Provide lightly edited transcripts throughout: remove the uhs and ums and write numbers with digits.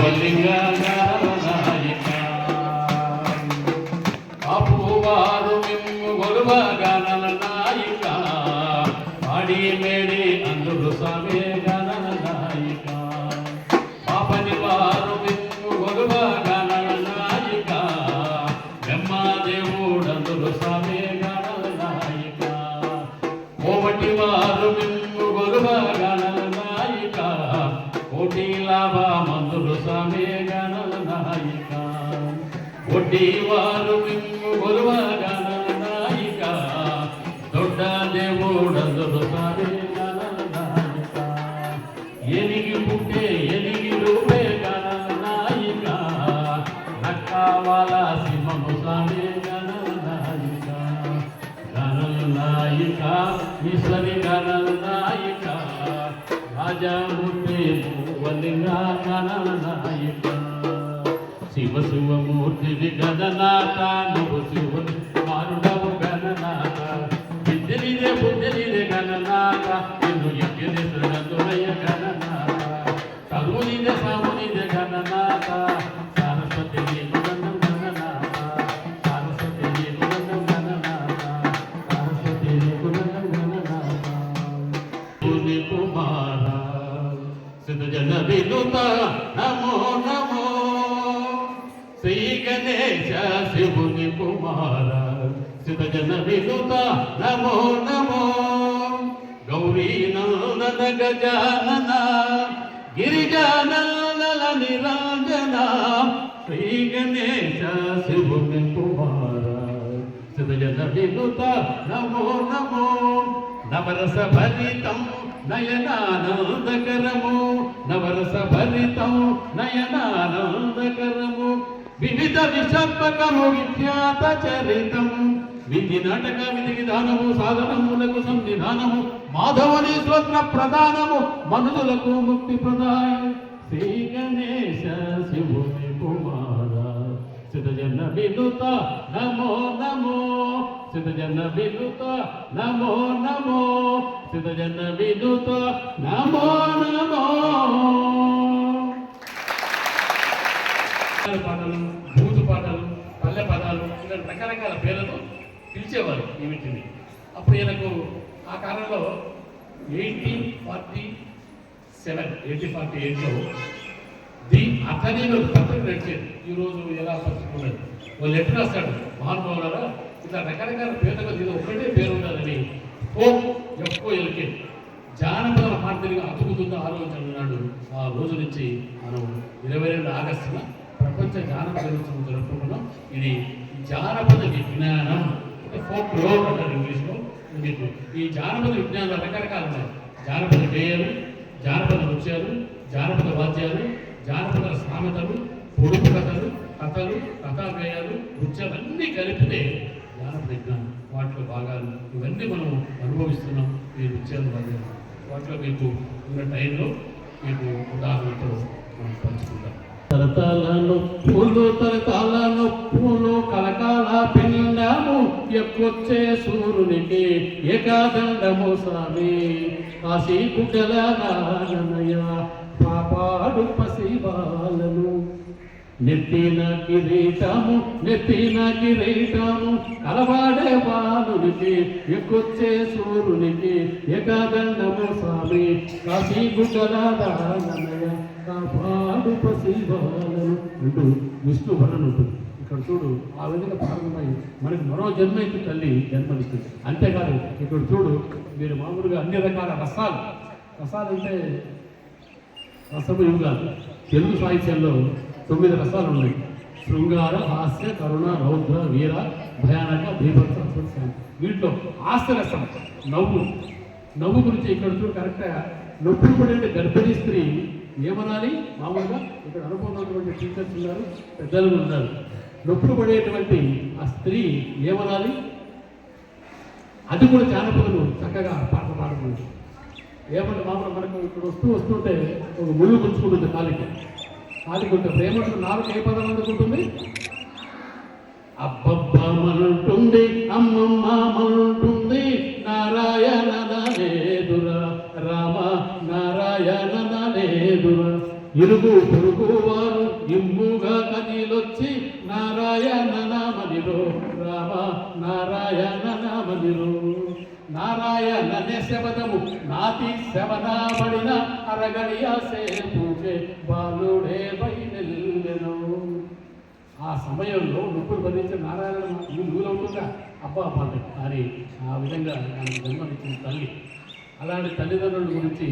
శివలింగ నాయక అప్పువారు మిమ్ము గొలువగనల నాయక ఆడి మేడి అందుడు స్వామి గణన నాయక పాపని వారు మిమ్ము గొలువగనల నాయక బ్రహ్మదేవుడు అందుడు స్వామి గణన నాయక కోమటి వారు మిమ్ము గొలువగనల నాయక కోటి లాభ మందులు స్వామి గణన నాయక కోటి వారు మిమ్ము గొలువగనల నాయక దొడ్డ దేవుడందులు స్వామి గణన నాయక ఎనిగి పుట్టే ఎనిగి రూపే గణన నాయక నక్కవాల సింహము స్వామి గణన నాయక గణన నాయక ఈశ్వరి గణన నాయక రాజమూర్తి భూవలింగ గణన నాయక శివ శివమూర్తి గణనాథ నువ్వు శివుని మారుడవు గణనాథ విద్యనిదే బుద్ధినిదే గణనాథ నిన్ను యజ్ఞని సరదురయ గణనాథ చదువునిదే సామునిదే గణనాథ సరస్వతి నీకు దండం గణనాథ సరస్వతి నీకు దండం గణనాథ సరస్వతి నీకు దండం గణనాథ శివుని కుమార సిద్ధజన వినుత నమో నమో శ్రీ గణేశ శివుని కుమార సిద్ధజన వినుత నమో నమో గౌరీ నందన గజానన గిరిజానందన నిరంజన శ్రీ గణేశ శివుని కుమార సిద్ధజన వినుత నమో నమో నవరస భరితం నయనానందకరము నవరస భరితం నయనానందకరము వివిధ విషత్మకము విఖ్యాత చరితము విధి నాటక విధి విధానము సాధనములకు సంవిధానము మాధవుని స్తోత్ర ప్రధానము మనుషులకు ముక్తి ప్రదాయం శ్రీ గణేశ శివుని కుమార సిద్ధజన వినుత నమో నమో సిద్ధజన వినుత నమో నమో సిద్ధజన వినుత నమో నమో పాటలు బూతు పాటలు పల్లె పదాలు ఇలా రకరకాల పేర్లతో పిలిచేవారు ఈ వీటిని. అప్పుడు ఈయనకు ఆ కాలంలో 1848లో ది అతని పత్రిక నడిచేది. ఈరోజు ఎలా పత్రిక ఉన్నది వాళ్ళు ఎట్లా రాస్తాడు మహానుభావులారా ఇట్లా రకరకాల పేర్లకు ఇది ఒక్కటే పేరు ఉండాలని ఫోక్ ఎఫ్ఓఎల్కే జానపద హార్దిగా అతుకుతుందో ఆలోచన నాడు ఆ రోజు నుంచి మనం 22 ఆగస్టున ప్రపంచ జానపద దినోత్సవం జరుపుకుంటున్నాం. ఇది జానపద విజ్ఞానం అంటే ఫోక్ లోర్ అంటారు ఇంగ్లీష్లో. మీకు ఈ జానపద విజ్ఞానాలు రకరకాలు ఉన్నాయి. జానపద గేయాలు, జానపద నృత్యాలు, జానపద వాద్యాలు, జానపద సామెతలు, పొడుపు కథలు, కథా గేయాలు, నృత్యాలు అన్నీ కలిపితే జానపద విజ్ఞానం. వాటిలో భాగాలు ఇవన్నీ మనం అనుభవిస్తున్నాం. ఈ నృత్యాలు వాద్యాలు వాటిలో మీకు ఉన్న టైంలో మీకు ఉదాహరణతో మనం పంచుకుంటాం. తరతల నొప్పులు కలకాల పిండము ఎక్కువచ్చే సూర్యునికి ఏకాదండము స్వామి కాశీ కుటల నాగనయ పాపాడు పసిబాలను నెత్తిన కిరీటము కలవాడే బాలునికి ఎక్కువచ్చే సూర్యునికి ఏకాదండము స్వామి కాశీ కుటల నాగనయ కాపాడు పసిబాలను అంటూ విష్ణు వర్ణన ఉంటుంది. ఇక్కడ చూడు ఆ విధంగా ప్రారంభమై మనకి మరో జన్మ అయితే తల్లి జన్మనిస్తుంది. అంతేకాదు ఇక్కడ చూడు మీరు మామూలుగా అన్ని రకాల రసాలు అంటే రసము యుగాలు తెలుగు సాహిత్యంలో 9 రసాలు ఉన్నాయి. శృంగార, హాస్య, కరుణ, రౌద్ర, వీర, భయానక, బీభత్స, వీటిలో హాస్య రసం నవ్వు గురించి ఇక్కడ చూడు కరెక్ట్గా నొప్పులు పడే గర్భిణీ స్త్రీ ఏమనాలి? మామూలుగా ఇక్కడ అనుకున్నటువంటి టీచర్స్ ఉన్నారు, పెద్దలు ఉన్నారు. నొప్పులు పడేటువంటి ఆ స్త్రీ ఏమనాలి? అది కూడా జానపదులు చక్కగా పాట పాడుతుంది. ఏమంటే మామూలు మనకు ఇక్కడ వస్తుంటే ఒక ముళ్ళు గుంచుకుంటుంది కాలికి ఉంటే ఏమంటే నాలుగు ఏ పదం అందుకుంటుంది? అబ్బబ్బమనుంటుంది, అమ్మమ్మ మనుంటుంది, నారాయణ లేదురా రామ నారాయణ లేదురా. ఇరుగు పొరుగు వారు ఇంబుగా కదిలొచ్చి నారాయణ నామనిరో రామ నారాయణ నామనిరో నారాయణ శబదము నాతి శబదాబడిన అరగడియ సేపుకే బాలుడే బయలును. ఆ సమయంలో నొప్పులు భరించిన నారాయణ నువ్వులవుతుందా అబ్బా అబ్బాయి అని ఆ విధంగా నాకు జన్మనిచ్చిన తల్లి. అలాంటి తల్లిదండ్రుల గురించి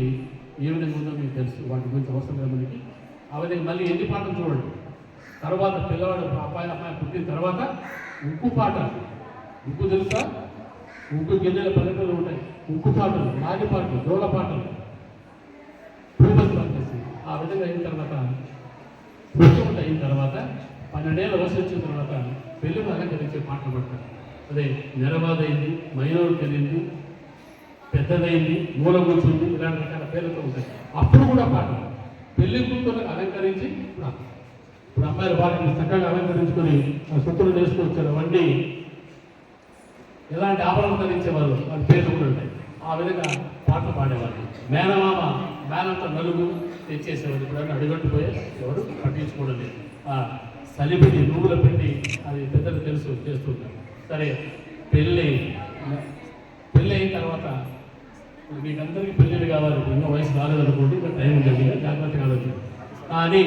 ఏ విధంగా ఉందో మీకు తెలుసు, వాటి గురించి అవసరం లేదు మనకి. ఆ విధంగా మళ్ళీ ఎన్ని పాటలు చూడండి. తర్వాత పిల్లవాడు అమ్మాయి పుట్టిన తర్వాత ఉక్కు పాట, ఉక్కు తెలుసా, ఉక్కు గిన్నెల పల్లెటూరు ఉంటాయి, ఉక్కు పాటలు, నాటి పాటలు, జోల పాటలు, పూపతి పాటేసి ఆ విధంగా అయిన తర్వాత పుట్టుకుంటే అయిన తర్వాత 12 ఏళ్ళ వయసు వచ్చిన తర్వాత పెళ్ళిని అలంకరించే పాటలు పడతారు. అదే నెరవాదైంది, మైనోరు తెలియంది, పెద్దదైంది, మూల కూర్చుంది, ఇలాంటి రకాల పేర్లతో ఉంటాయి. అప్పుడు కూడా పాటలు పెళ్లి కూతురులకు అలంకరించి ఇప్పుడు అమ్మాయిల వాటిని చక్కగా అలంకరించుకొని సుత్తులు వేసుకొచ్చారు. అవన్నీ ఎలాంటి ఆభరణం ధరించేవాళ్ళు, వాళ్ళ పేర్లు కూడా ఉంటాయి. ఆ విధంగా పాటలు పాడేవాళ్ళు. మేనమామ మేనంత నలుగు తెచ్చేసేవాళ్ళు. ఇప్పుడు అడుగట్టుపోయే ఎవరు పట్టించుకోవడం లేదు. సలిపిడి నువ్వుల పిండి అది పెద్దలు తెలుసు చేస్తుంటారు. సరే పెళ్ళి అయిన తర్వాత మీకు అందరికీ పెళ్ళిళ్ళు కావాలి. ఇంకా వయసు రాలేదనుకోండి, ఇంకా టైం ఉంటుంది, జాగ్రత్తగా ఆలోచన. కానీ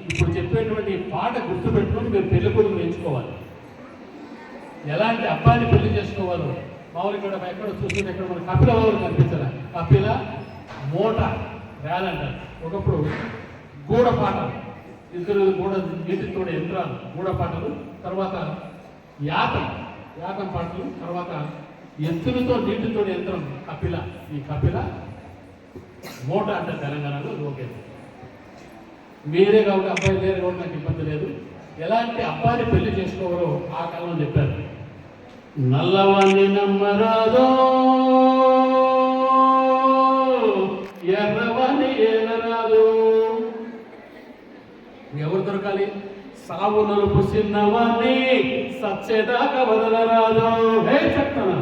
ఇప్పుడు చెప్పేటువంటి పాట గుర్తుపెట్టుకొని మీరు పెళ్లి కొడుకుని ఎంచుకోవాలి. ఎలాంటి అబ్బాయిని పెళ్లి చేసుకోవాలో మామూలు ఇక్కడ ఎక్కడ చూస్తుంటే ఎక్కడ మన కపిల బాబులు కనిపించాలి. కపిల మూట వేలంటారు. ఒకప్పుడు గూడ పాట, ఇద్దరు గూడ నీటితో యంత్రాలు, గూడ పాటలు, తర్వాత యాతం పాటలు, తర్వాత ఎత్తులతో నీటితో యంత్రం కపిల. ఈ కపిల మూట అంటే తెలంగాణలో ఓకే. మీరే కాబట్టి అబ్బాయి లేరు కాబట్టి నాకు ఇబ్బంది లేదు. ఎలాంటి అబ్బాయిని పెళ్లి చేసుకోవాలో ఆ కాలంలో చెప్పారు. నల్లవాణ్ణి నమ్మరాదో, ఎర్రవాణ్ణి ఏలరాదు. ఎవరు దొరకాలి? సావు నలుపు చిన్నవాణ్ణి సచ్చేదాకా వదలరాదు. హే చెప్తానా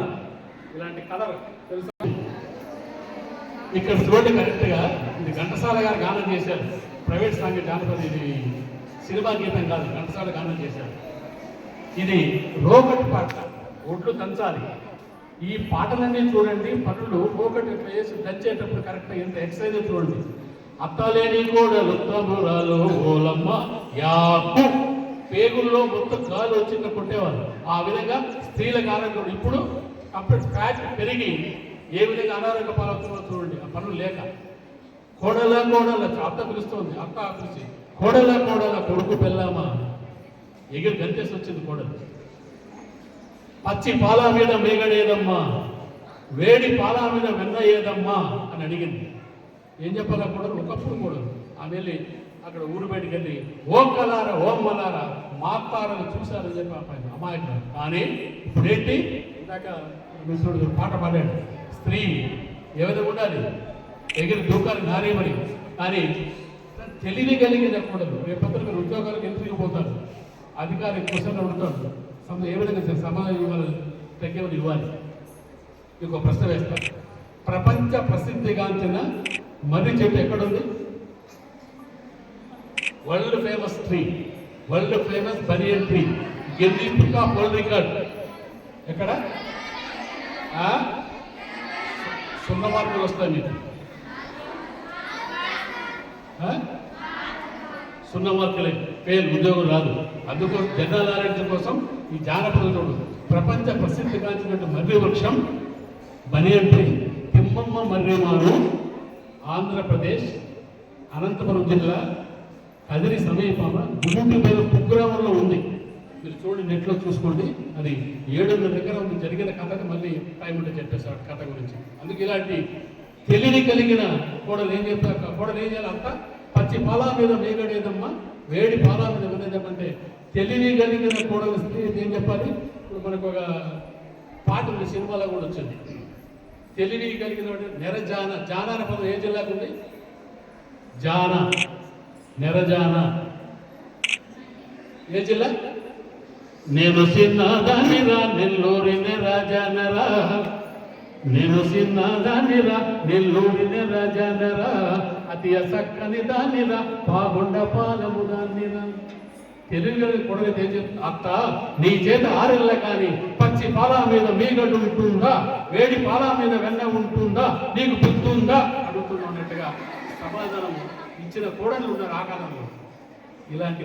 ఇలాంటి కథలు తెలుసా? ఇక్కడ చూడండి కరెక్ట్గా. ఇది ఘంటసాల గారు గానం చేశారు. ప్రైవేట్ సాంగ్ జానపద, ఇది సినిమా గీతం కాదు, ఘంటసాల గానం చేశారు. ఇది రోకటి పాట, ఒడ్లు దంచాలి. ఈ పాటలన్నీ చూడండి. పనులు రోకటి వేసి దంచేటప్పుడు కరెక్ట్గా ఎంత ఎక్సైజ్ చూడండి. అత్తలేని కోడలు తమ్మురాలు ఓలమ్మ యాకు, పేగుల్లో మొత్తం గాలి వచ్చింది కొట్టేవాళ్ళు. ఆ విధంగా స్త్రీలకు ఆరోగ్యం ఇప్పుడు కంప్లీట్ ఫ్యాట్ పెరిగి ఏ విధంగా అనారోగ్య పాలవుతుందో చూడండి. ఆ పనులు లేక కోడల అత్త పిలుస్తుంది, అత్త పిలిచి కోడల కొడుకు పెళ్ళామా ఎగిరి గంతేసి వచ్చింది కోడలు. పచ్చి పాల మీద మేగడేదమ్మా, వేడి పాల మీద వెన్న ఏదమ్మా అని అడిగింది. ఏం చెప్పాలా కోడలు? ఒకప్పుడు కోడలు ఆమె వెళ్ళి అక్కడ ఊరు బయటికి వెళ్ళి ఓం కలారా ఓం మలారా మాతారని చూశారని చెప్పి అమ్మాయి. కానీ ఇప్పుడేంటి, ఇందాక మిత్రుడు పాట పాడాడు, స్త్రీ ఏ విధంగా ఉండాలి, ఎగిరి దూకాలి నారేమని. కానీ తెలివి కలిగిన కోడలు రేపొద్దున మీరు ఉద్యోగాలకు ఎందుకు పోతారు, అధికారి క్వశ్చన్ అడుగుతాడు, ఏ విధంగా సమాధానం ఇవ్వాలి, తగ్గేమని ఇవ్వాలి. మీకు ప్రశ్న వేస్తారు. ప్రపంచ ప్రసిద్ధిగాంచిన మర్రి చెట్టు ఎక్కడుంది? World famous tree, world famous banian tree, Guinness book of world record. ఎక్కడ? 0 మార్కులు వస్తాయి మీకు. 0 మార్కులే, ఫెయిల్, ఉద్యోగం రాదు. అందుకోసం జనరల్ నాలెడ్జ్ కోసం ఈ జానపద చూడు. ప్రపంచ ప్రసిద్ధిగాంచినట్టు మర్రి వృక్షం బనియన్ ట్రీ, తిమ్మమ్మ మర్రిమాను, ఆంధ్రప్రదేశ్, అనంతపురం జిల్లా, కదిరి సమీపంలో గుండు మీద కుగ్రామంలో ఉంది. మీరు చూడండి, నెట్లో చూసుకోండి. అది 700 దగ్గర ఉంది. జరిగిన కథకు మళ్ళీ టైం ఉంటే చెప్పేశాడు కథ గురించి. అందుకే ఇలాంటి తెలివి కలిగిన కోడలు ఏం చెప్తారు, కోడలు ఏం చేయాలి? అంతా పచ్చి పాలా మీద మేగడేదమ్మా, వేడి పాలా మీద వినేదమ్మంటే తెలివి కలిగిన కోడలు స్త్రీ ఏం చెప్పాలి? ఇప్పుడు మనకు ఒక పాట ఉంది, సినిమాలో కూడా వచ్చింది. తెలివి కలిగిన నెరజాన, జాన అనే పదం ఏ జిల్లాకు ఉంది? జాన, నెరజాన ఏ జిల్లా? నేను చిన్నదానిరా నెల్లూరి నెరజానరా, నేను చిన్నదానిరా నెల్లూరి నెరజానరా, అతి సక్కని దానిరా పాగుండ పాలము దానిరా. తెలుగులో కొడగతే అత్త నీ చేత ఆరెళ్ళ కానీ పచ్చి పాల మీద మీగడ్డు ఉంటుందా, వేడి పాల మీద వెన్న ఉంటుందా, నీకు గుర్తుందా అడుగుతున్నట్టుగా సమాధానం ఇచ్చిన కోడలు ఉన్నారు ఆ కాలంలో. ఇలాంటి